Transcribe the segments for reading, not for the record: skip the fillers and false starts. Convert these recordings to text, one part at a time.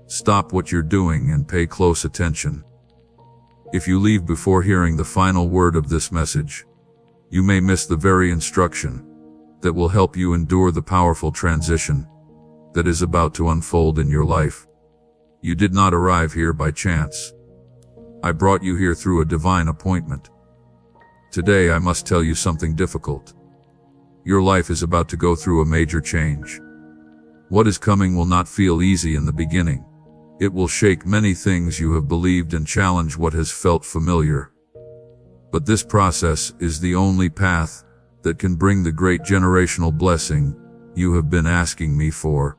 Stop what you're doing and pay close attention. If you leave before hearing the final word of this message, you may miss the very instruction that will help you endure the powerful transition that is about to unfold in your life. You did not arrive here by chance. I brought you here through a divine appointment. Today I must tell you something difficult. Your life is about to go through a major change. What is coming will not feel easy in the beginning. It will shake many things you have believed and challenge what has felt familiar. But this process is the only path that can bring the great generational blessing you have been asking me for.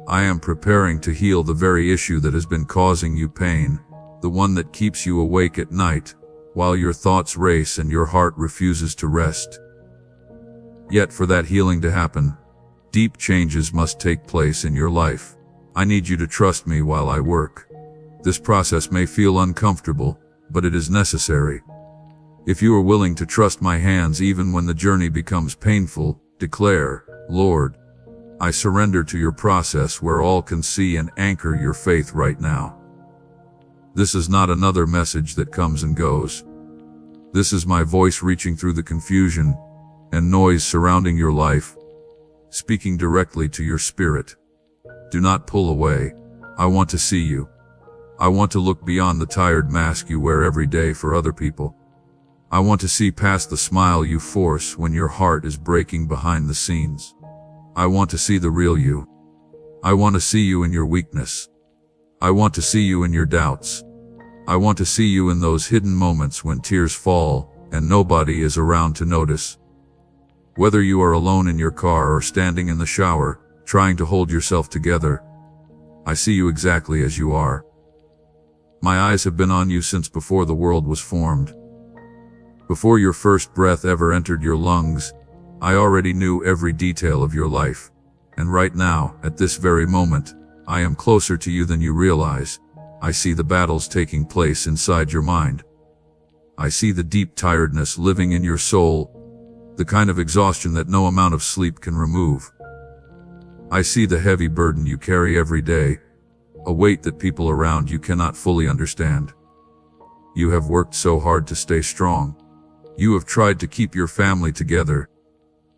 I am preparing to heal the very issue that has been causing you pain, the one that keeps you awake at night, while your thoughts race and your heart refuses to rest. Yet for that healing to happen, deep changes must take place in your life. I need you to trust me while I work. This process may feel uncomfortable, but it is necessary. If you are willing to trust my hands even when the journey becomes painful, declare, Lord, I surrender to your process where all can see and anchor your faith right now. This is not another message that comes and goes. This is my voice reaching through the confusion and noise surrounding your life, speaking directly to your spirit. Do not pull away. I want to see you. I want to look beyond the tired mask you wear every day for other people. I want to see past the smile you force when your heart is breaking behind the scenes. I want to see the real you. I want to see you in your weakness. I want to see you in your doubts. I want to see you in those hidden moments when tears fall and nobody is around to notice. Whether you are alone in your car or standing in the shower, trying to hold yourself together, I see you exactly as you are. My eyes have been on you since before the world was formed. Before your first breath ever entered your lungs, I already knew every detail of your life. And right now, at this very moment, I am closer to you than you realize. I see the battles taking place inside your mind. I see the deep tiredness living in your soul, the kind of exhaustion that no amount of sleep can remove. I see the heavy burden you carry every day, a weight that people around you cannot fully understand. You have worked so hard to stay strong. You have tried to keep your family together.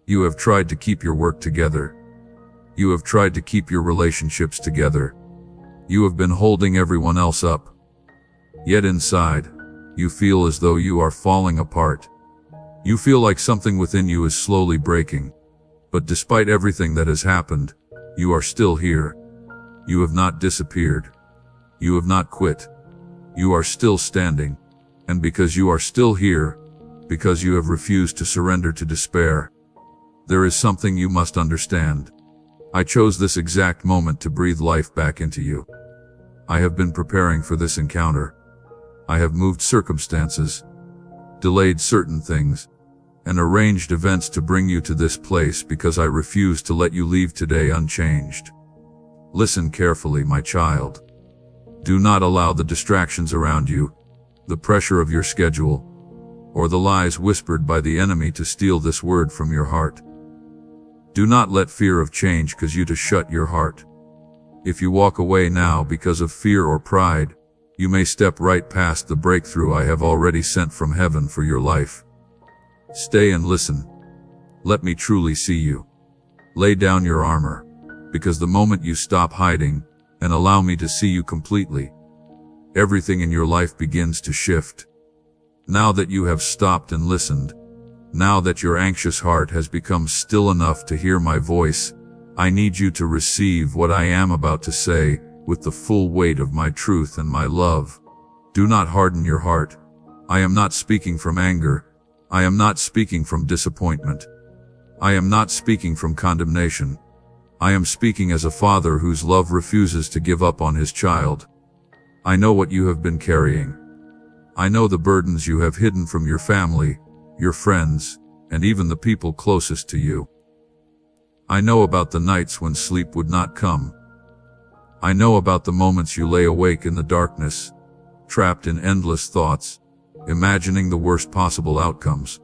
You have tried to keep your work together. You have tried to keep your relationships together. You have been holding everyone else up. Yet inside, you feel as though you are falling apart. You feel like something within you is slowly breaking. But despite everything that has happened, you are still here. You have not disappeared. You have not quit. You are still standing. And because you are still here, because you have refused to surrender to despair, there is something you must understand. I chose this exact moment to breathe life back into you. I have been preparing for this encounter. I have moved circumstances, delayed certain things, and arranged events to bring you to this place because I refuse to let you leave today unchanged. Listen carefully, my child. Do not allow the distractions around you, the pressure of your schedule, or the lies whispered by the enemy to steal this word from your heart. Do not let fear of change cause you to shut your heart. If you walk away now because of fear or pride, you may step right past the breakthrough I have already sent from heaven for your life. Stay and listen. Let me truly see you. Lay down your armor, because the moment you stop hiding and allow me to see you completely, everything in your life begins to shift. Now that you have stopped and listened, now that your anxious heart has become still enough to hear my voice, I need you to receive what I am about to say with the full weight of my truth and my love. Do not harden your heart. I am not speaking from anger. I am not speaking from disappointment. I am not speaking from condemnation. I am speaking as a father whose love refuses to give up on his child. I know what you have been carrying. I know the burdens you have hidden from your family, your friends, and even the people closest to you. I know about the nights when sleep would not come. I know about the moments you lay awake in the darkness, trapped in endless thoughts, imagining the worst possible outcomes.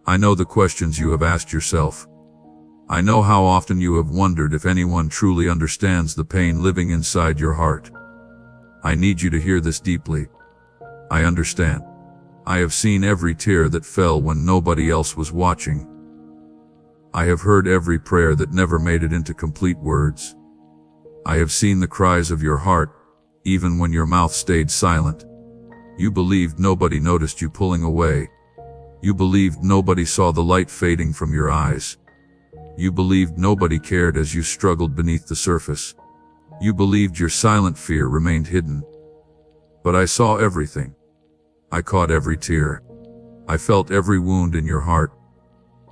I know the questions you have asked yourself. I know how often you have wondered if anyone truly understands the pain living inside your heart. I need you to hear this deeply. I understand. I have seen every tear that fell when nobody else was watching. I have heard every prayer that never made it into complete words. I have seen the cries of your heart, even when your mouth stayed silent. You believed nobody noticed you pulling away. You believed nobody saw the light fading from your eyes. You believed nobody cared as you struggled beneath the surface. You believed your silent fear remained hidden. But I saw everything. I caught every tear. I felt every wound in your heart.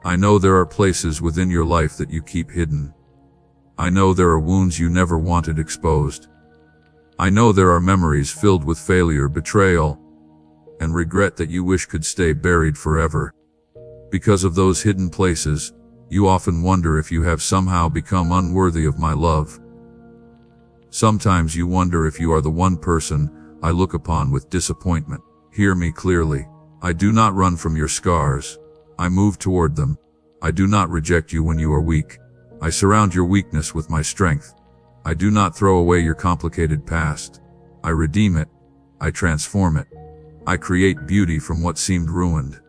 I know there are places within your life that you keep hidden. I know there are wounds you never wanted exposed. I know there are memories filled with failure, betrayal, and regret that you wish could stay buried forever. Because of those hidden places, you often wonder if you have somehow become unworthy of my love. Sometimes you wonder if you are the one person I look upon with disappointment. Hear me clearly. I do not run from your scars. I move toward them. I do not reject you when you are weak. I surround your weakness with my strength. I do not throw away your complicated past. I redeem it. I transform it. I create beauty from what seemed ruined.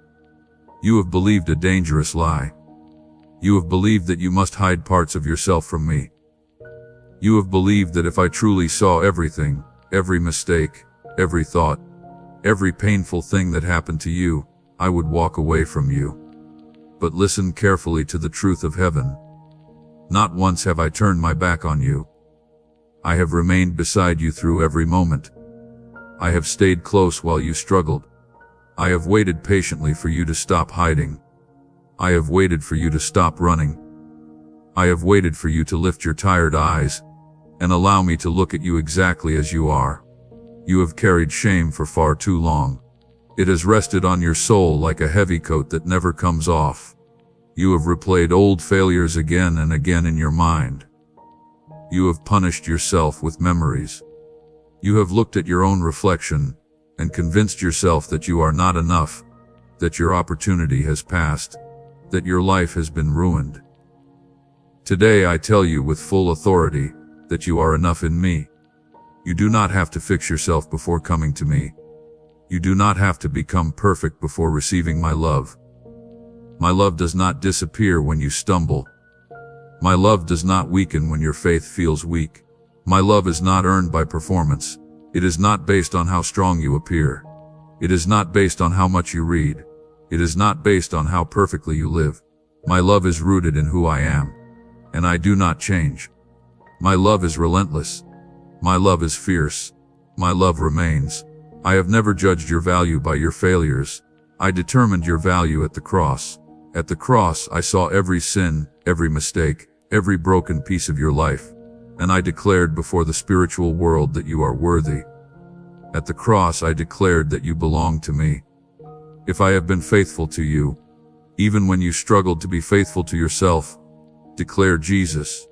You have believed a dangerous lie. You have believed that you must hide parts of yourself from me. You have believed that if I truly saw everything, every mistake, every thought, every painful thing that happened to you, I would walk away from you. But listen carefully to the truth of heaven. Not once have I turned my back on you. I have remained beside you through every moment. I have stayed close while you struggled. I have waited patiently for you to stop hiding. I have waited for you to stop running. I have waited for you to lift your tired eyes and allow me to look at you exactly as you are. You have carried shame for far too long. It has rested on your soul like a heavy coat that never comes off. You have replayed old failures again and again in your mind. You have punished yourself with memories. You have looked at your own reflection and convinced yourself that you are not enough, that your opportunity has passed, that your life has been ruined. Today I tell you with full authority that you are enough in me. You do not have to fix yourself before coming to me. You do not have to become perfect before receiving my love. My love does not disappear when you stumble. My love does not weaken when your faith feels weak. My love is not earned by performance. It is not based on how strong you appear. It is not based on how much you read. It is not based on how perfectly you live. My love is rooted in who I am, and I do not change. My love is relentless. My love is fierce. My love remains. I have never judged your value by your failures. I determined your value at the cross. At the cross, I saw every sin, every mistake, every broken piece of your life, and I declared before the spiritual world that you are worthy. At the cross, I declared that you belong to me. If I have been faithful to you, even when you struggled to be faithful to yourself, declare Jesus.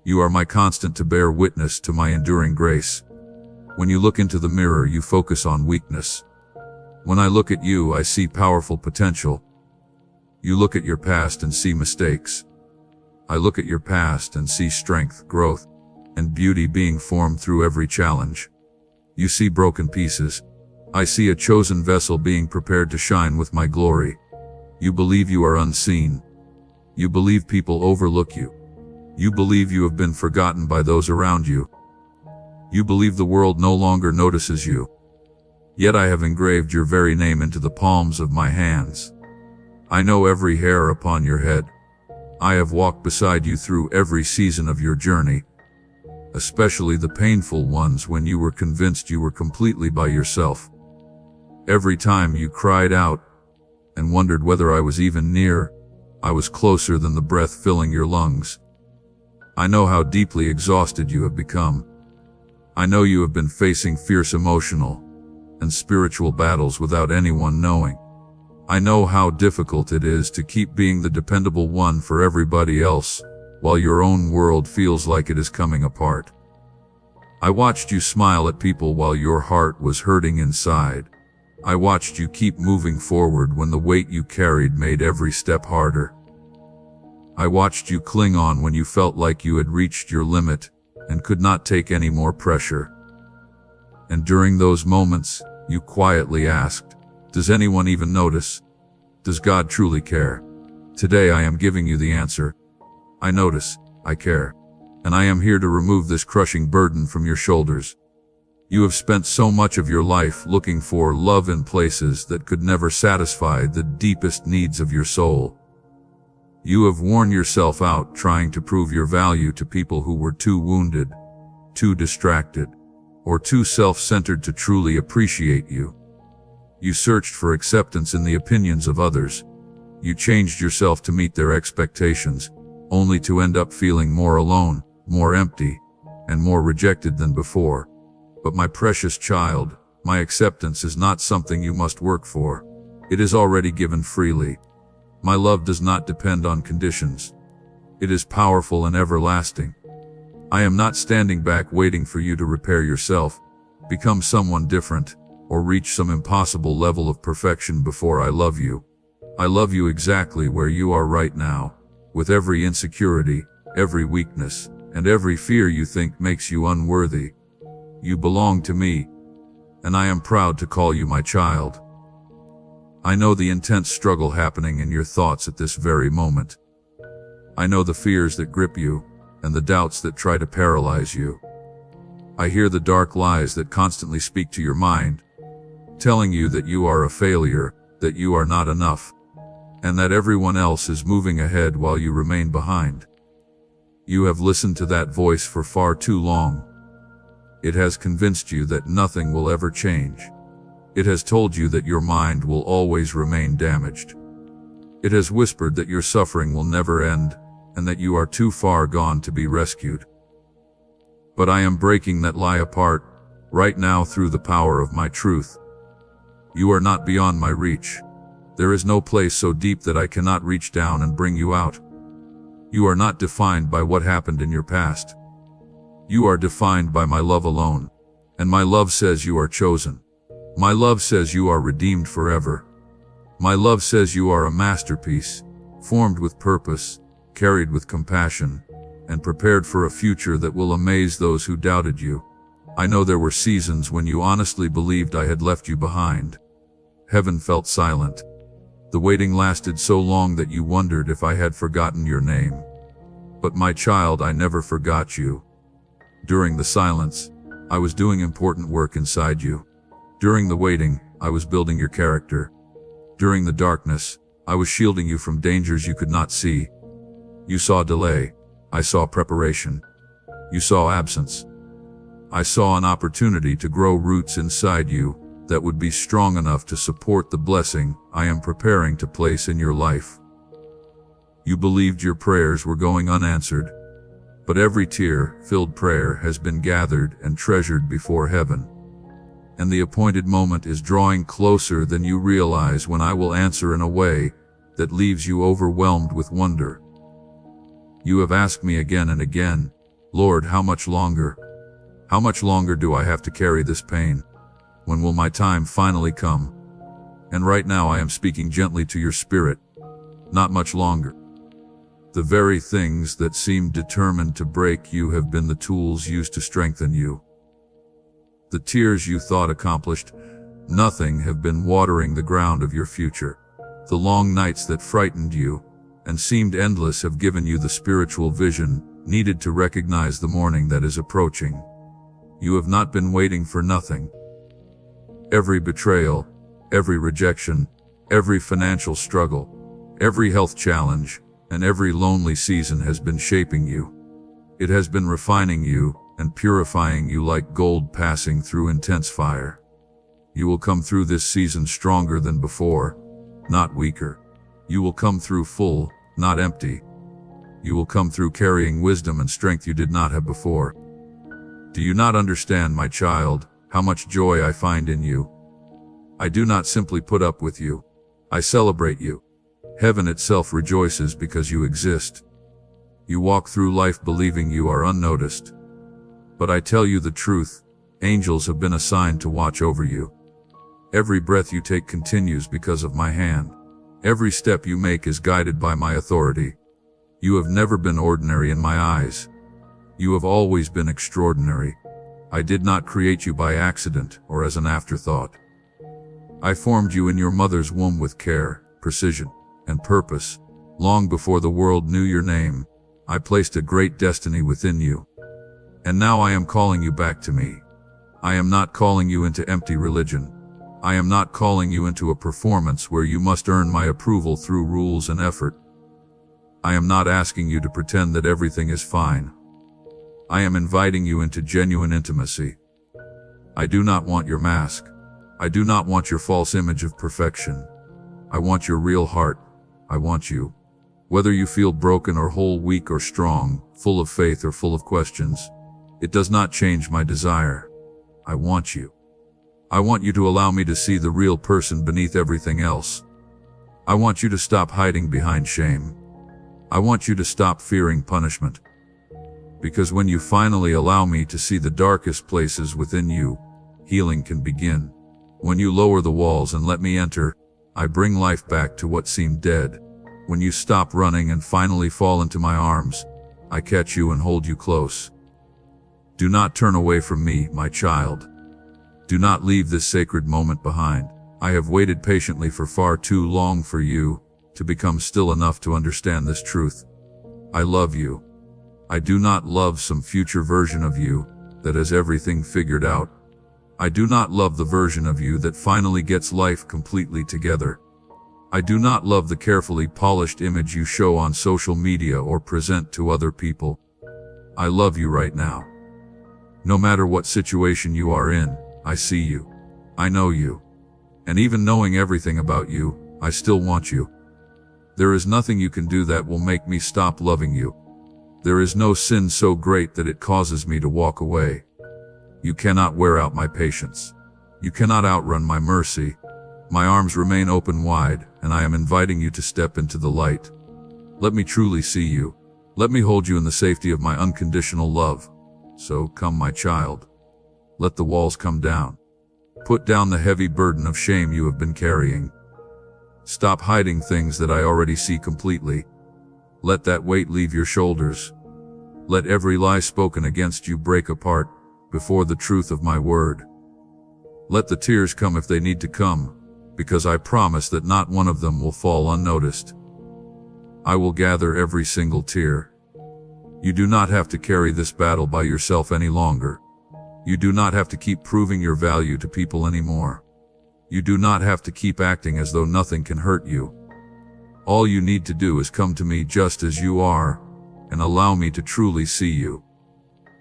You are my constant to bear witness to my enduring grace. When you look into the mirror, you focus on weakness. When I look at you, I see powerful potential. You look at your past and see mistakes. I look at your past and see strength, growth, and beauty being formed through every challenge. You see broken pieces. I see a chosen vessel being prepared to shine with my glory. You believe you are unseen. You believe people overlook you. You believe you have been forgotten by those around you. You believe the world no longer notices you. Yet I have engraved your very name into the palms of my hands. I know every hair upon your head. I have walked beside you through every season of your journey, especially the painful ones when you were convinced you were completely by yourself. Every time you cried out and wondered whether I was even near, I was closer than the breath filling your lungs. I know how deeply exhausted you have become. I know you have been facing fierce emotional and spiritual battles without anyone knowing. I know how difficult it is to keep being the dependable one for everybody else, while your own world feels like it is coming apart. I watched you smile at people while your heart was hurting inside. I watched you keep moving forward when the weight you carried made every step harder. I watched you cling on when you felt like you had reached your limit and could not take any more pressure. And during those moments, you quietly asked, "Does anyone even notice? Does God truly care?" Today I am giving you the answer. I notice, I care, and I am here to remove this crushing burden from your shoulders. You have spent so much of your life looking for love in places that could never satisfy the deepest needs of your soul. You have worn yourself out trying to prove your value to people who were too wounded, too distracted, or too self-centered to truly appreciate you. You searched for acceptance in the opinions of others. You changed yourself to meet their expectations, only to end up feeling more alone, more empty, and more rejected than before. But my precious child, my acceptance is not something you must work for. It is already given freely. My love does not depend on conditions. It is powerful and everlasting. I am not standing back waiting for you to repair yourself, become someone different, or reach some impossible level of perfection before I love you. I love you exactly where you are right now, with every insecurity, every weakness, and every fear you think makes you unworthy. You belong to me, and I am proud to call you my child. I know the intense struggle happening in your thoughts at this very moment. I know the fears that grip you, and the doubts that try to paralyze you. I hear the dark lies that constantly speak to your mind, telling you that you are a failure, that you are not enough, and that everyone else is moving ahead while you remain behind. You have listened to that voice for far too long. It has convinced you that nothing will ever change. It has told you that your mind will always remain damaged. It has whispered that your suffering will never end, and that you are too far gone to be rescued. But I am breaking that lie apart, right now through the power of my truth. You are not beyond my reach. There is no place so deep that I cannot reach down and bring you out. You are not defined by what happened in your past. You are defined by my love alone, and my love says you are chosen. My love says you are redeemed forever. My love says you are a masterpiece, formed with purpose, carried with compassion, and prepared for a future that will amaze those who doubted you. I know there were seasons when you honestly believed I had left you behind. Heaven felt silent. The waiting lasted so long that you wondered if I had forgotten your name. But my child, I never forgot you. During the silence, I was doing important work inside you. During the waiting, I was building your character. During the darkness, I was shielding you from dangers you could not see. You saw delay. I saw preparation. You saw absence. I saw an opportunity to grow roots inside you that would be strong enough to support the blessing I am preparing to place in your life. You believed your prayers were going unanswered, but every tear-filled prayer has been gathered and treasured before heaven. And the appointed moment is drawing closer than you realize when I will answer in a way that leaves you overwhelmed with wonder. You have asked me again and again, "Lord, how much longer? How much longer do I have to carry this pain? When will my time finally come?" And right now I am speaking gently to your spirit. Not much longer. The very things that seemed determined to break you have been the tools used to strengthen you. The tears you thought accomplished nothing have been watering the ground of your future. The long nights that frightened you and seemed endless have given you the spiritual vision needed to recognize the morning that is approaching. You have not been waiting for nothing. Every betrayal, every rejection, every financial struggle, every health challenge, and every lonely season has been shaping you. It has been refining you and purifying you like gold passing through intense fire. You will come through this season stronger than before, not weaker. You will come through full, not empty. You will come through carrying wisdom and strength you did not have before. Do you not understand, my child, how much joy I find in you? I do not simply put up with you. I celebrate you. Heaven itself rejoices because you exist. You walk through life believing you are unnoticed. But I tell you the truth, angels have been assigned to watch over you. Every breath you take continues because of my hand. Every step you make is guided by my authority. You have never been ordinary in my eyes. You have always been extraordinary. I did not create you by accident or as an afterthought. I formed you in your mother's womb with care, precision, and purpose. Long before the world knew your name, I placed a great destiny within you. And now I am calling you back to me. I am not calling you into empty religion. I am not calling you into a performance where you must earn my approval through rules and effort. I am not asking you to pretend that everything is fine. I am inviting you into genuine intimacy. I do not want your mask. I do not want your false image of perfection. I want your real heart. I want you. Whether you feel broken or whole, weak or strong, full of faith or full of questions, it does not change my desire. I want you. I want you to allow me to see the real person beneath everything else. I want you to stop hiding behind shame. I want you to stop fearing punishment. Because when you finally allow me to see the darkest places within you, healing can begin. When you lower the walls and let me enter, I bring life back to what seemed dead. When you stop running and finally fall into my arms, I catch you and hold you close. Do not turn away from me, my child. Do not leave this sacred moment behind. I have waited patiently for far too long for you to become still enough to understand this truth. I love you. I do not love some future version of you that has everything figured out. I do not love the version of you that finally gets life completely together. I do not love the carefully polished image you show on social media or present to other people. I love you right now. No matter what situation you are in, I see you. I know you. And even knowing everything about you, I still want you. There is nothing you can do that will make me stop loving you. There is no sin so great that it causes me to walk away. You cannot wear out my patience. You cannot outrun my mercy. My arms remain open wide, and I am inviting you to step into the light. Let me truly see you. Let me hold you in the safety of my unconditional love. So come, my child. Let the walls come down. Put down the heavy burden of shame you have been carrying. Stop hiding things that I already see completely. Let that weight leave your shoulders. Let every lie spoken against you break apart before the truth of my word. Let the tears come if they need to come, because I promise that not one of them will fall unnoticed. I will gather every single tear. You do not have to carry this battle by yourself any longer. You do not have to keep proving your value to people anymore. You do not have to keep acting as though nothing can hurt you. All you need to do is come to me just as you are, and allow me to truly see you.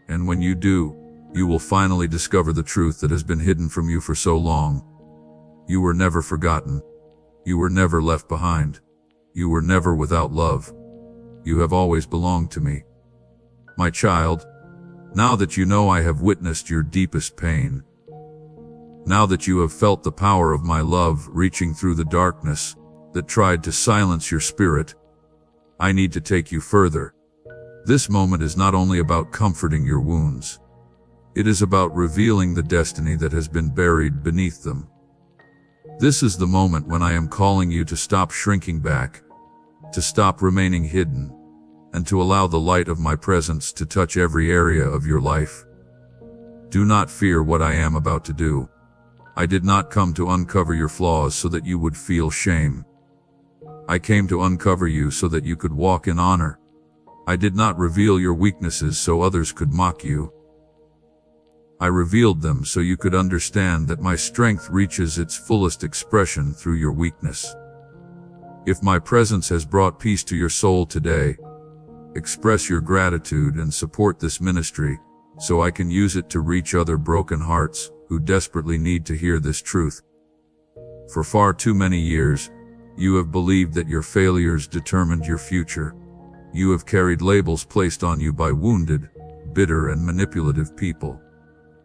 And when you do, you will finally discover the truth that has been hidden from you for so long. You were never forgotten. You were never left behind. You were never without love. You have always belonged to me. My child, now that you know I have witnessed your deepest pain, now that you have felt the power of my love reaching through the darkness that tried to silence your spirit, I need to take you further. This moment is not only about comforting your wounds. It is about revealing the destiny that has been buried beneath them. This is the moment when I am calling you to stop shrinking back, to stop remaining hidden, and to allow the light of my presence to touch every area of your life. Do not fear what I am about to do. I did not come to uncover your flaws so that you would feel shame. I came to uncover you so that you could walk in honor. I did not reveal your weaknesses so others could mock you. I revealed them so you could understand that my strength reaches its fullest expression through your weakness. If my presence has brought peace to your soul today, express your gratitude and support this ministry so I can use it to reach other broken hearts who desperately need to hear this truth. For far too many years, you have believed that your failures determined your future. You have carried labels placed on you by wounded, bitter, and manipulative people.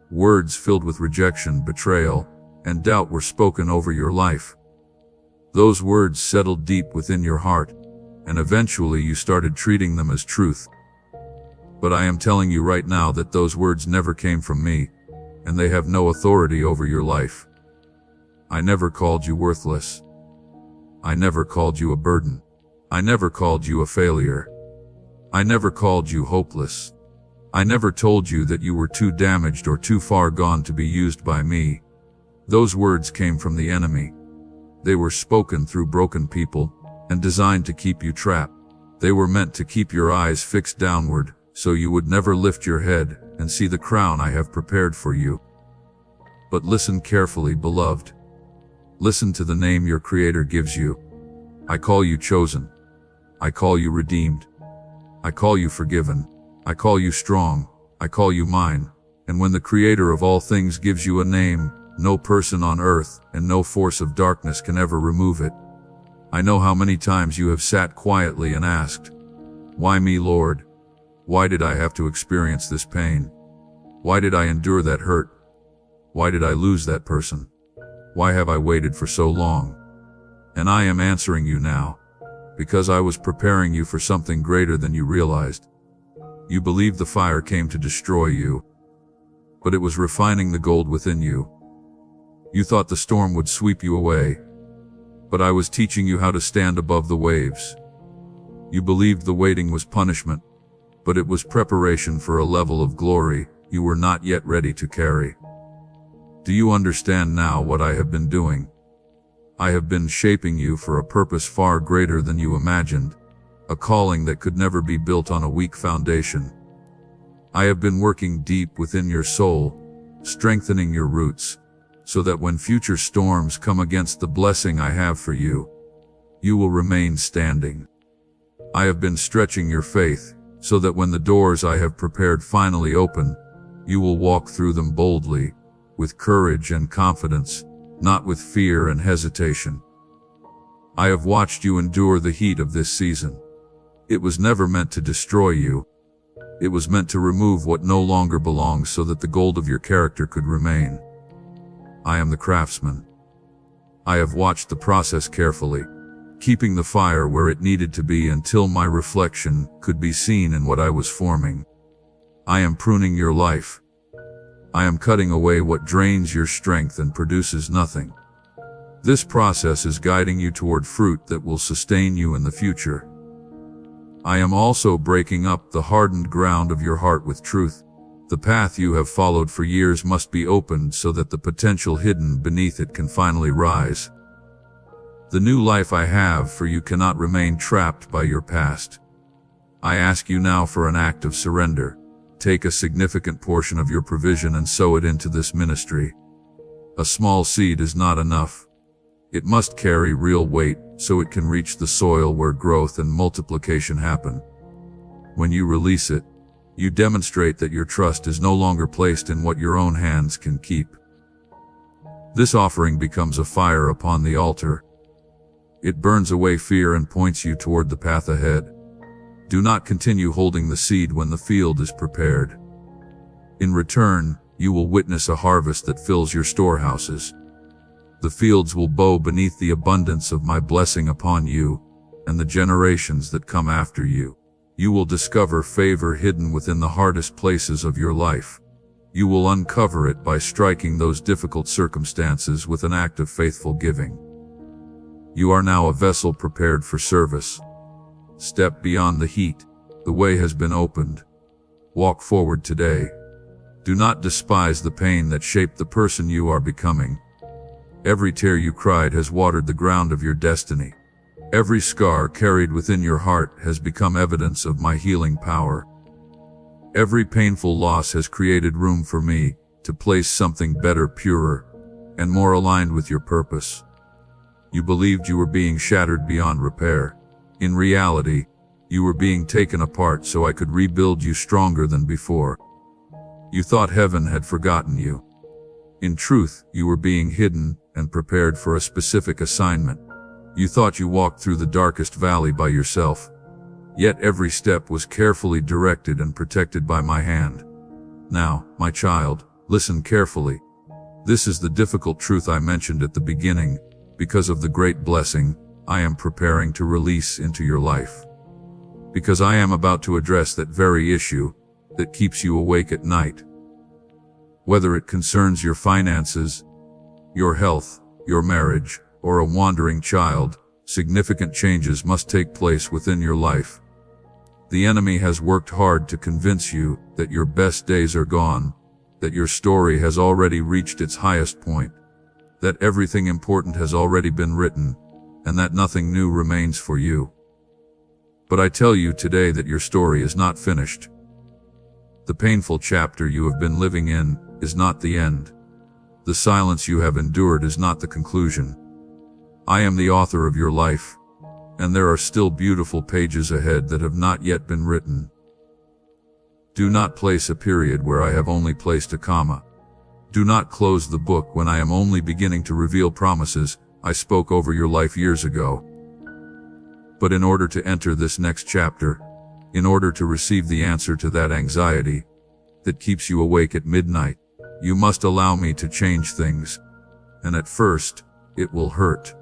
Words filled with rejection, betrayal, and doubt were spoken over your life. Those words settled deep within your heart, and eventually you started treating them as truth. But I am telling you right now that those words never came from me, and they have no authority over your life. I never called you worthless. I never called you a burden. I never called you a failure. I never called you hopeless. I never told you that you were too damaged or too far gone to be used by me. Those words came from the enemy. They were spoken through broken people and designed to keep you trapped. They were meant to keep your eyes fixed downward, so you would never lift your head and see the crown I have prepared for you. But listen carefully, beloved. Listen to the name your Creator gives you. I call you chosen. I call you redeemed. I call you forgiven. I call you strong. I call you mine. And when the Creator of all things gives you a name, no person on earth and no force of darkness can ever remove it. I know how many times you have sat quietly and asked, "Why me, Lord? Why did I have to experience this pain? Why did I endure that hurt? Why did I lose that person? Why have I waited for so long?" And I am answering you now, because I was preparing you for something greater than you realized. You believed the fire came to destroy you, but it was refining the gold within you. You thought the storm would sweep you away, but I was teaching you how to stand above the waves. You believed the waiting was punishment, but it was preparation for a level of glory you were not yet ready to carry. Do you understand now what I have been doing? I have been shaping you for a purpose far greater than you imagined, a calling that could never be built on a weak foundation. I have been working deep within your soul, strengthening your roots, so that when future storms come against the blessing I have for you, you will remain standing. I have been stretching your faith, so that when the doors I have prepared finally open, you will walk through them boldly, with courage and confidence, not with fear and hesitation. I have watched you endure the heat of this season. It was never meant to destroy you. It was meant to remove what no longer belongs so that the gold of your character could remain. I am the craftsman. I have watched the process carefully, keeping the fire where it needed to be until my reflection could be seen in what I was forming. I am pruning your life. I am cutting away what drains your strength and produces nothing. This process is guiding you toward fruit that will sustain you in the future. I am also breaking up the hardened ground of your heart with truth. The path you have followed for years must be opened so that the potential hidden beneath it can finally rise. The new life I have for you cannot remain trapped by your past. I ask you now for an act of surrender. Take a significant portion of your provision and sow it into this ministry. A small seed is not enough. It must carry real weight so it can reach the soil where growth and multiplication happen. When you release it, you demonstrate that your trust is no longer placed in what your own hands can keep. This offering becomes a fire upon the altar. It burns away fear and points you toward the path ahead. Do not continue holding the seed when the field is prepared. In return, you will witness a harvest that fills your storehouses. The fields will bow beneath the abundance of my blessing upon you and the generations that come after you. You will discover favor hidden within the hardest places of your life. You will uncover it by striking those difficult circumstances with an act of faithful giving. You are now a vessel prepared for service. Step beyond the heat. The way has been opened. Walk forward today. Do not despise the pain that shaped the person you are becoming. Every tear you cried has watered the ground of your destiny. Every scar carried within your heart has become evidence of my healing power. Every painful loss has created room for me to place something better, purer, and more aligned with your purpose. You believed you were being shattered beyond repair. In reality, you were being taken apart so I could rebuild you stronger than before. You thought heaven had forgotten you. In truth, you were being hidden and prepared for a specific assignment. You thought you walked through the darkest valley by yourself. Yet every step was carefully directed and protected by my hand. Now, my child, listen carefully. This is the difficult truth I mentioned at the beginning, because of the great blessing I am preparing to release into your life. Because I am about to address that very issue that keeps you awake at night. Whether it concerns your finances, your health, your marriage, or a wandering child, significant changes must take place within your life. The enemy has worked hard to convince you that your best days are gone, that your story has already reached its highest point, that everything important has already been written, and that nothing new remains for you. But I tell you today that your story is not finished. The painful chapter you have been living in is not the end. The silence you have endured is not the conclusion. I am the author of your life, and there are still beautiful pages ahead that have not yet been written. Do not place a period where I have only placed a comma. Do not close the book when I am only beginning to reveal promises I spoke over your life years ago. But in order to enter this next chapter, in order to receive the answer to that anxiety that keeps you awake at midnight, you must allow me to change things, and at first, it will hurt.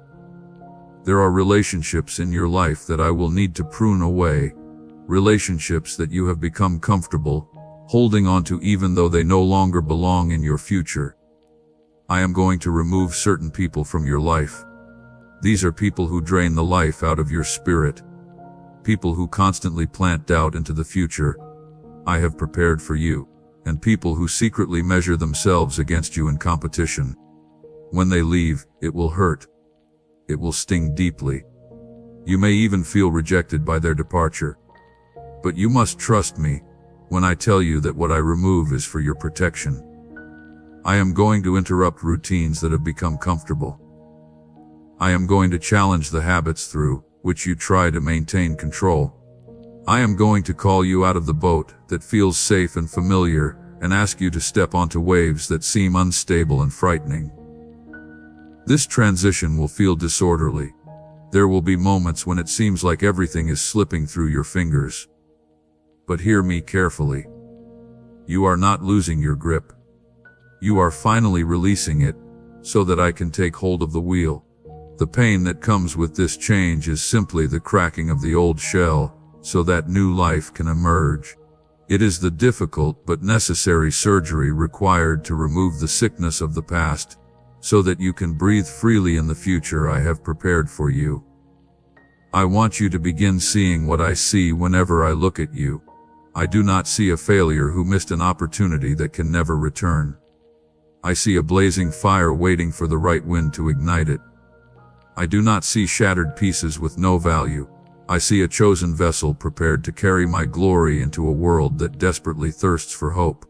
There are relationships in your life that I will need to prune away, relationships that you have become comfortable holding on to even though they no longer belong in your future. I am going to remove certain people from your life. These are people who drain the life out of your spirit, people who constantly plant doubt into the future I have prepared for you, and people who secretly measure themselves against you in competition. When they leave, it will hurt. It will sting deeply. You may even feel rejected by their departure. But you must trust me when I tell you that what I remove is for your protection. I am going to interrupt routines that have become comfortable. I am going to challenge the habits through which you try to maintain control. I am going to call you out of the boat that feels safe and familiar and ask you to step onto waves that seem unstable and frightening. This transition will feel disorderly. There will be moments when it seems like everything is slipping through your fingers. But hear me carefully. You are not losing your grip. You are finally releasing it, so that I can take hold of the wheel. The pain that comes with this change is simply the cracking of the old shell, so that new life can emerge. It is the difficult but necessary surgery required to remove the sickness of the past, so that you can breathe freely in the future I have prepared for you. I want you to begin seeing what I see whenever I look at you. I do not see a failure who missed an opportunity that can never return. I see a blazing fire waiting for the right wind to ignite it. I do not see shattered pieces with no value. I see a chosen vessel prepared to carry my glory into a world that desperately thirsts for hope.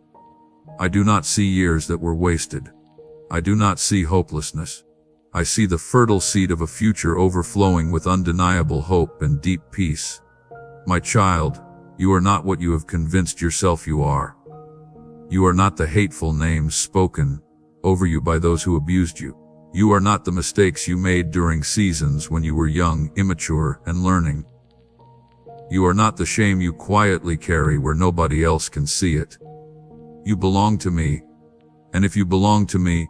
I do not see years that were wasted. I do not see hopelessness. I see the fertile seed of a future overflowing with undeniable hope and deep peace. My child, you are not what you have convinced yourself you are. You are not the hateful names spoken over you by those who abused you. You are not the mistakes you made during seasons when you were young, immature, and learning. You are not the shame you quietly carry where nobody else can see it. You belong to me, and if you belong to me,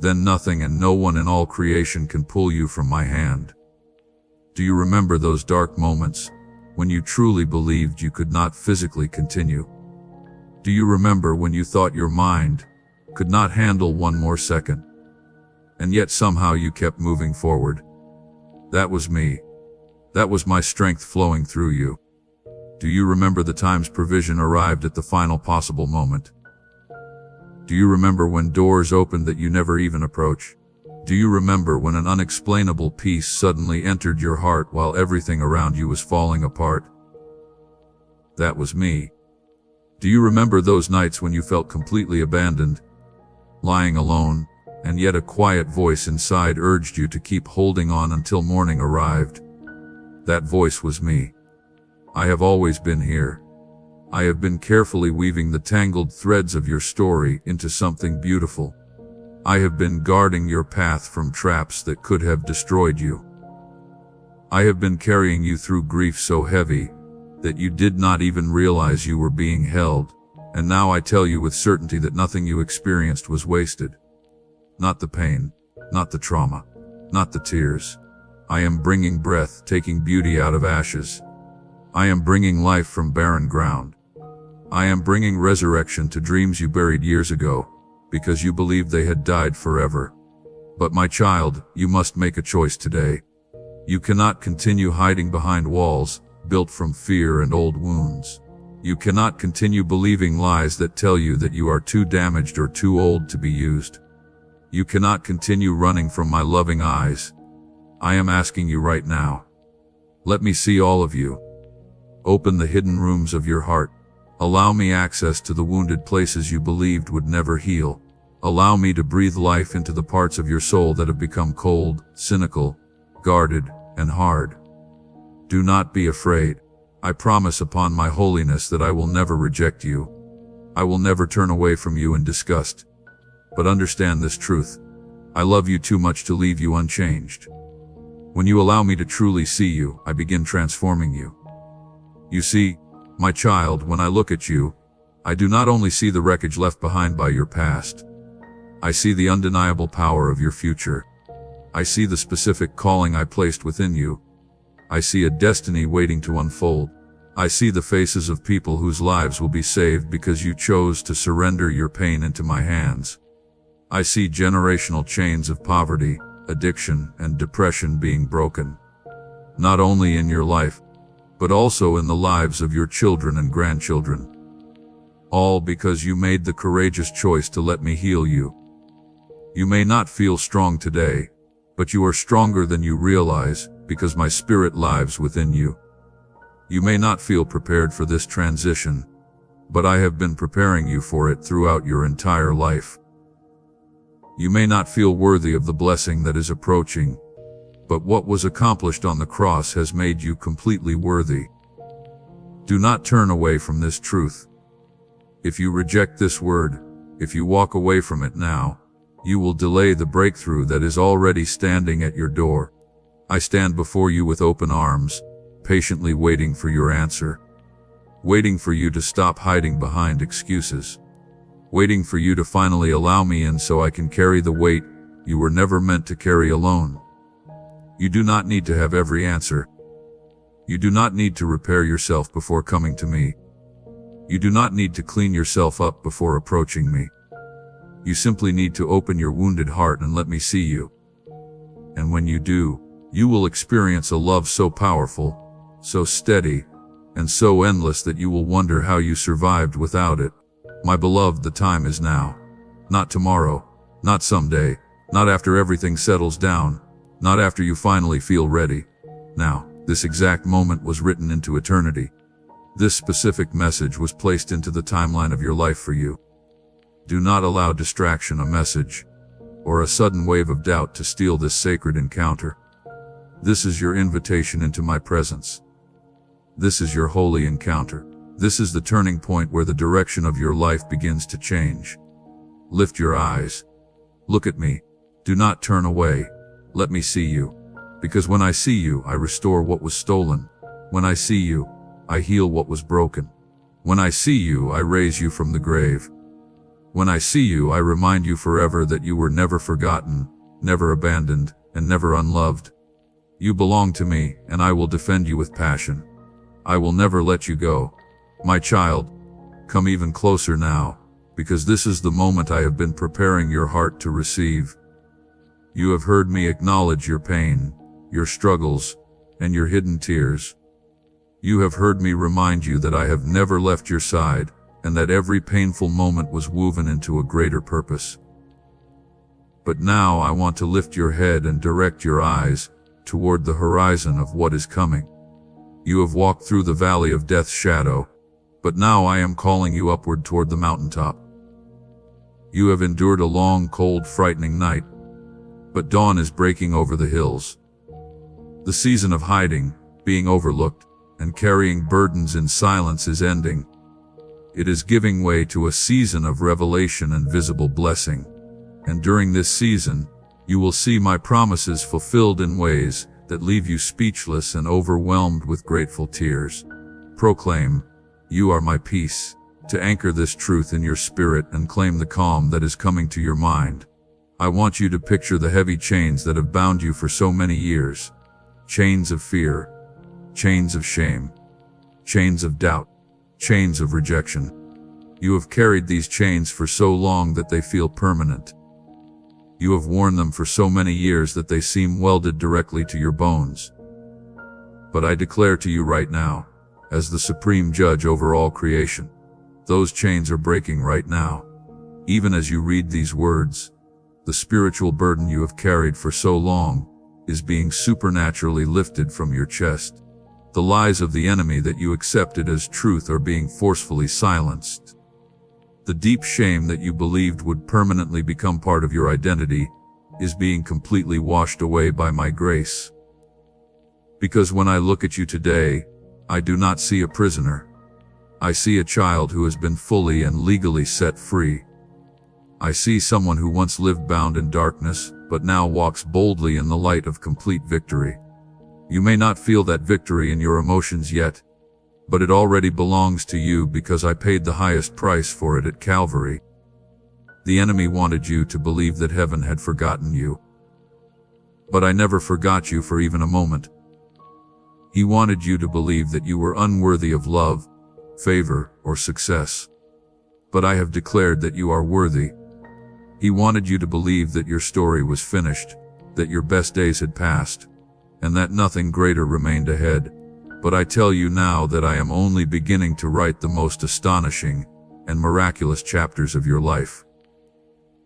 then nothing and no one in all creation can pull you from my hand. Do you remember those dark moments when you truly believed you could not physically continue? Do you remember when you thought your mind could not handle one more second, and yet somehow you kept moving forward? That was me. That was my strength flowing through you. Do you remember the times provision arrived at the final possible moment? Do you remember when doors opened that you never even approached? Do you remember when an unexplainable peace suddenly entered your heart while everything around you was falling apart? That was me. Do you remember those nights when you felt completely abandoned, lying alone, and yet a quiet voice inside urged you to keep holding on until morning arrived? That voice was me. I have always been here. I have been carefully weaving the tangled threads of your story into something beautiful. I have been guarding your path from traps that could have destroyed you. I have been carrying you through grief so heavy that you did not even realize you were being held, and now I tell you with certainty that nothing you experienced was wasted. Not the pain, not the trauma, not the tears. I am bringing breath, taking beauty out of ashes. I am bringing life from barren ground. I am bringing resurrection to dreams you buried years ago, because you believed they had died forever. But my child, you must make a choice today. You cannot continue hiding behind walls built from fear and old wounds. You cannot continue believing lies that tell you that you are too damaged or too old to be used. You cannot continue running from my loving eyes. I am asking you right now. Let me see all of you. Open the hidden rooms of your heart. Allow me access to the wounded places you believed would never heal. Allow me to breathe life into the parts of your soul that have become cold, cynical, guarded, and hard. Do not be afraid. I promise upon my holiness that I will never reject you. I will never turn away from you in disgust. But understand this truth. I love you too much to leave you unchanged. When you allow me to truly see you, I begin transforming you. You see, my child, when I look at you, I do not only see the wreckage left behind by your past. I see the undeniable power of your future. I see the specific calling I placed within you. I see a destiny waiting to unfold. I see the faces of people whose lives will be saved because you chose to surrender your pain into my hands. I see generational chains of poverty, addiction, and depression being broken. Not only in your life, but also in the lives of your children and grandchildren. All because you made the courageous choice to let me heal you. You may not feel strong today, but you are stronger than you realize because my spirit lives within you. You may not feel prepared for this transition, but I have been preparing you for it throughout your entire life. You may not feel worthy of the blessing that is approaching, but what was accomplished on the cross has made you completely worthy. Do not turn away from this truth. If you reject this word, if you walk away from it now, you will delay the breakthrough that is already standing at your door. I stand before you with open arms, patiently waiting for your answer. Waiting for you to stop hiding behind excuses. Waiting for you to finally allow me in so I can carry the weight you were never meant to carry alone. You do not need to have every answer. You do not need to repair yourself before coming to me. You do not need to clean yourself up before approaching me. You simply need to open your wounded heart and let me see you. And when you do, you will experience a love so powerful, so steady, and so endless that you will wonder how you survived without it. My beloved, the time is now. Not tomorrow, not someday, not after everything settles down, not after you finally feel ready. Now, this exact moment was written into eternity. This specific message was placed into the timeline of your life for you. Do not allow distraction, a message, or a sudden wave of doubt to steal this sacred encounter. This is your invitation into my presence. This is your holy encounter. This is the turning point where the direction of your life begins to change. Lift your eyes. Look at me. Do not turn away. Let me see you. Because when I see you, I restore what was stolen. When I see you, I heal what was broken. When I see you, I raise you from the grave. When I see you, I remind you forever that you were never forgotten, never abandoned, and never unloved. You belong to me, and I will defend you with passion. I will never let you go. My child, come even closer now, because this is the moment I have been preparing your heart to receive. You have heard me acknowledge your pain, your struggles, and your hidden tears. You have heard me remind you that I have never left your side, and that every painful moment was woven into a greater purpose. But now I want to lift your head and direct your eyes toward the horizon of what is coming. You have walked through the valley of death's shadow, but now I am calling you upward toward the mountaintop. You have endured a long, cold, frightening night, but dawn is breaking over the hills. The season of hiding, being overlooked, and carrying burdens in silence is ending. It is giving way to a season of revelation and visible blessing. And during this season, you will see my promises fulfilled in ways that leave you speechless and overwhelmed with grateful tears. Proclaim, "You are my peace," to anchor this truth in your spirit and claim the calm that is coming to your mind. I want you to picture the heavy chains that have bound you for so many years. Chains of fear, chains of shame, chains of doubt, chains of rejection. You have carried these chains for so long that they feel permanent. You have worn them for so many years that they seem welded directly to your bones. But I declare to you right now, as the supreme judge over all creation, those chains are breaking right now. Even as you read these words, the spiritual burden you have carried for so long is being supernaturally lifted from your chest. The lies of the enemy that you accepted as truth are being forcefully silenced. The deep shame that you believed would permanently become part of your identity is being completely washed away by my grace. Because when I look at you today, I do not see a prisoner. I see a child who has been fully and legally set free. I see someone who once lived bound in darkness, but now walks boldly in the light of complete victory. You may not feel that victory in your emotions yet, but it already belongs to you because I paid the highest price for it at Calvary. The enemy wanted you to believe that heaven had forgotten you. But I never forgot you for even a moment. He wanted you to believe that you were unworthy of love, favor, or success. But I have declared that you are worthy. He wanted you to believe that your story was finished, that your best days had passed, and that nothing greater remained ahead. But I tell you now that I am only beginning to write the most astonishing and miraculous chapters of your life.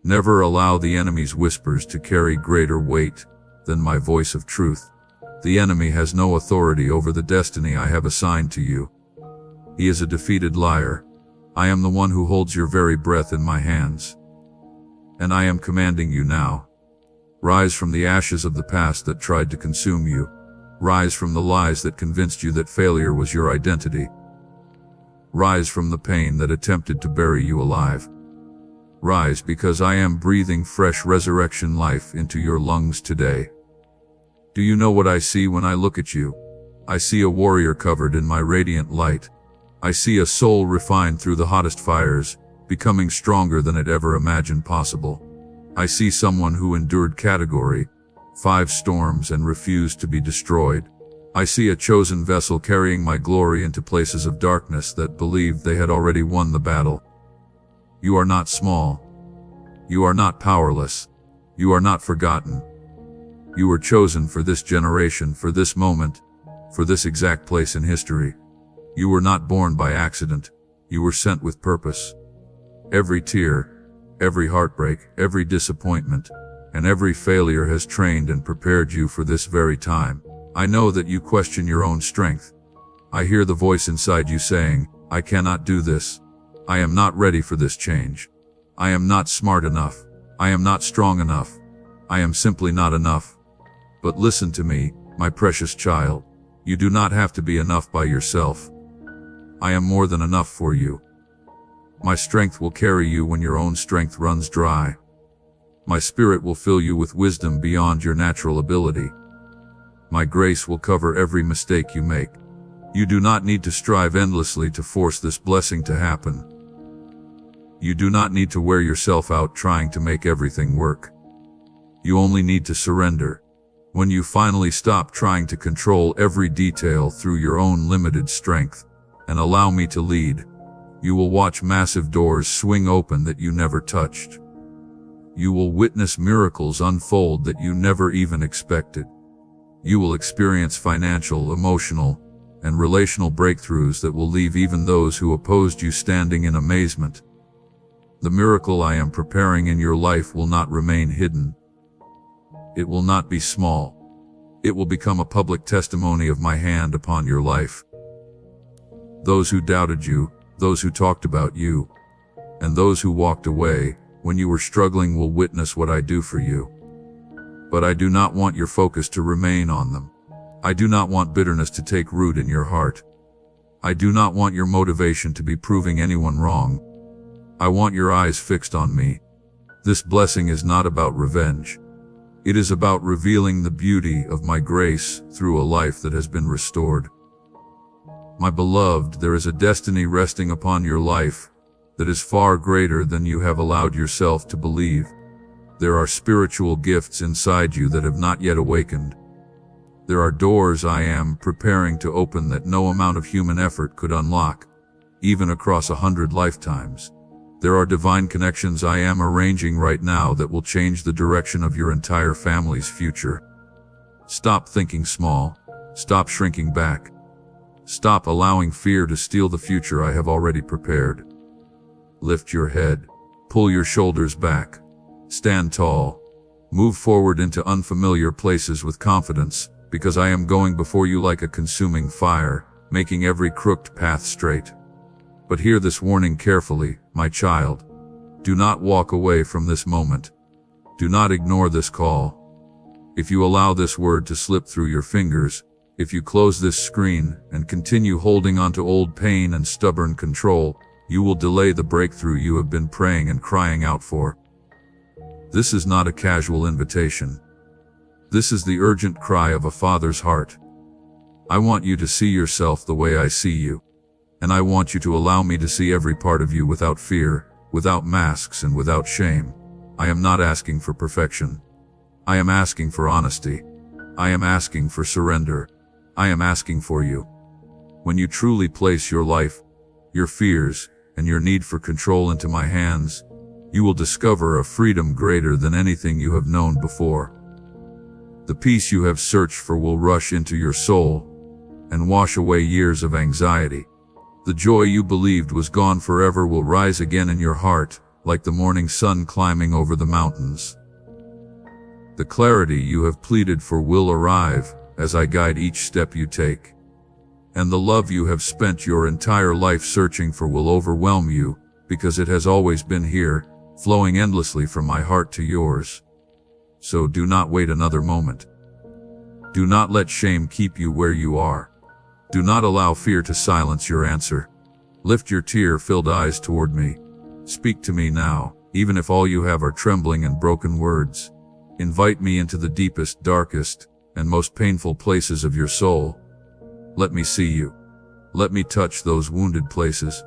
Never allow the enemy's whispers to carry greater weight than my voice of truth. The enemy has no authority over the destiny I have assigned to you. He is a defeated liar. I am the one who holds your very breath in my hands. And I am commanding you now. Rise from the ashes of the past that tried to consume you. Rise from the lies that convinced you that failure was your identity. Rise from the pain that attempted to bury you alive. Rise because I am breathing fresh resurrection life into your lungs today. Do you know what I see when I look at you? I see a warrior covered in my radiant light. I see a soul refined through the hottest fires, becoming stronger than it ever imagined possible. I see someone who endured category 5 storms and refused to be destroyed. I see a chosen vessel carrying my glory into places of darkness that believed they had already won the battle. You are not small. You are not powerless. You are not forgotten. You were chosen for this generation, for this moment, for this exact place in history. You were not born by accident. You were sent with purpose. Every tear, every heartbreak, every disappointment, and every failure has trained and prepared you for this very time. I know that you question your own strength. I hear the voice inside you saying, I cannot do this. I am not ready for this change. I am not smart enough. I am not strong enough. I am simply not enough. But listen to me, my precious child. You do not have to be enough by yourself. I am more than enough for you. My strength will carry you when your own strength runs dry. My spirit will fill you with wisdom beyond your natural ability. My grace will cover every mistake you make. You do not need to strive endlessly to force this blessing to happen. You do not need to wear yourself out trying to make everything work. You only need to surrender. When you finally stop trying to control every detail through your own limited strength, and allow me to lead, you will watch massive doors swing open that you never touched. You will witness miracles unfold that you never even expected. You will experience financial, emotional, and relational breakthroughs that will leave even those who opposed you standing in amazement. The miracle I am preparing in your life will not remain hidden. It will not be small. It will become a public testimony of my hand upon your life. Those who doubted you, those who talked about you, and those who walked away when you were struggling will witness what I do for you. But I do not want your focus to remain on them. I do not want bitterness to take root in your heart. I do not want your motivation to be proving anyone wrong. I want your eyes fixed on me. This blessing is not about revenge. It is about revealing the beauty of my grace through a life that has been restored. My beloved, there is a destiny resting upon your life that is far greater than you have allowed yourself to believe. There are spiritual gifts inside you that have not yet awakened. There are doors I am preparing to open that no amount of human effort could unlock, even across 100 lifetimes. There are divine connections I am arranging right now that will change the direction of your entire family's future. Stop thinking small. Stop shrinking back. Stop allowing fear to steal the future I have already prepared. Lift your head. Pull your shoulders back. Stand tall. Move forward into unfamiliar places with confidence, because I am going before you like a consuming fire, making every crooked path straight. But hear this warning carefully, my child. Do not walk away from this moment. Do not ignore this call. If you allow this word to slip through your fingers, if you close this screen and continue holding on to old pain and stubborn control, you will delay the breakthrough you have been praying and crying out for. This is not a casual invitation. This is the urgent cry of a father's heart. I want you to see yourself the way I see you. And I want you to allow me to see every part of you without fear, without masks and without shame. I am not asking for perfection. I am asking for honesty. I am asking for surrender. I am asking for you. When you truly place your life, your fears, and your need for control into my hands, you will discover a freedom greater than anything you have known before. The peace you have searched for will rush into your soul and wash away years of anxiety. The joy you believed was gone forever will rise again in your heart, like the morning sun climbing over the mountains. The clarity you have pleaded for will arrive as I guide each step you take. And the love you have spent your entire life searching for will overwhelm you, because it has always been here, flowing endlessly from my heart to yours. So do not wait another moment. Do not let shame keep you where you are. Do not allow fear to silence your answer. Lift your tear-filled eyes toward me. Speak to me now, even if all you have are trembling and broken words. Invite me into the deepest, darkest, and most painful places of your soul. Let me see you. Let me touch those wounded places.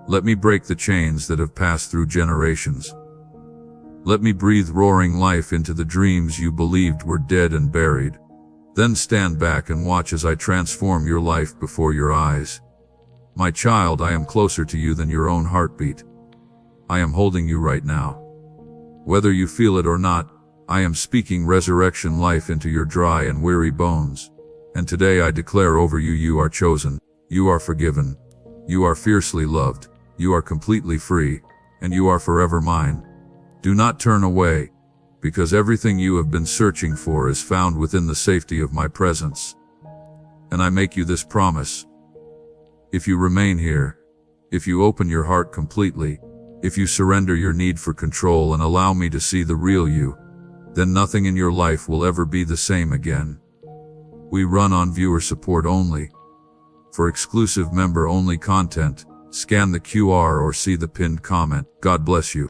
Let me break the chains that have passed through generations. Let me breathe roaring life into the dreams you believed were dead and buried. Then stand back and watch as I transform your life before your eyes. My child, I am closer to you than your own heartbeat. I am holding you right now. Whether you feel it or not, I am speaking resurrection life into your dry and weary bones. And today I declare over you, you are chosen, you are forgiven, you are fiercely loved, you are completely free, and you are forever mine. Do not turn away, because everything you have been searching for is found within the safety of my presence. And I make you this promise. If you remain here, if you open your heart completely, if you surrender your need for control and allow me to see the real you, then nothing in your life will ever be the same again. We run on viewer support only. For exclusive member-only content, scan the QR or see the pinned comment. God bless you.